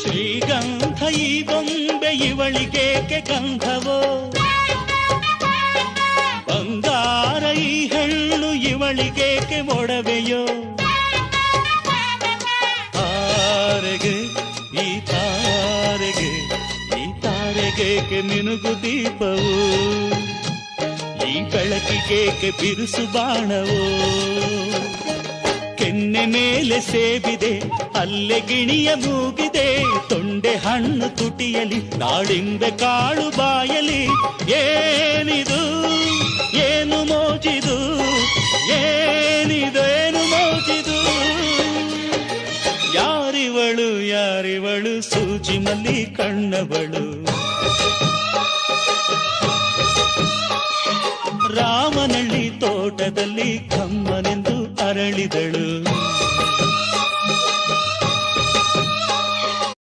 ಶ್ರೀಗಂಧ ಈ ಬೊಂಬೆ ಇವಳಿಗೇಕೆ ಗಂಧವೋ, ಬಂಗಾರ ಈ ಹೆಣ್ಣು ಇವಳಿಗೇಕೆ ಒಡವೆಯೋ. ತಾರೆಗೆ ಈ ತಾರೆಗೆ ಈ ತಾರೆಗೇಕೆ ಮಿನುಗು ದೀಪವು, ಈ ಬೆಳಕಿಗೇಕೆ ಬಿರುಸು ಬಾಣವೋ. ಕೆನ್ನೆ ಮೇಲೆ ಸೇಬಿದೆ ಅಲ್ಲೆ ಗಿಣಿಯ ಮೂಗಿದೆ, ತೊಂಡೆ ಹಣ್ಣು ತುಟಿಯಲಿ ದಾಳಿಂಬೆ ಕಾಳು ಬಾಯಲಿ. ಏನಿದು ಏನು ಮೋಜಿದು, ಏನಿದೇನು ಮೋಜಿದು. ಯಾರಿವಳು ಯಾರಿವಳು ಸೂಜಿ ಮಲ್ಲಿ ಕಣ್ಣವಳು. ರಾಮನಳ್ಳಿ ತೋಟದಲ್ಲಿ ಕಮ್ಮನೆಂದು ಅರಳಿದಳು.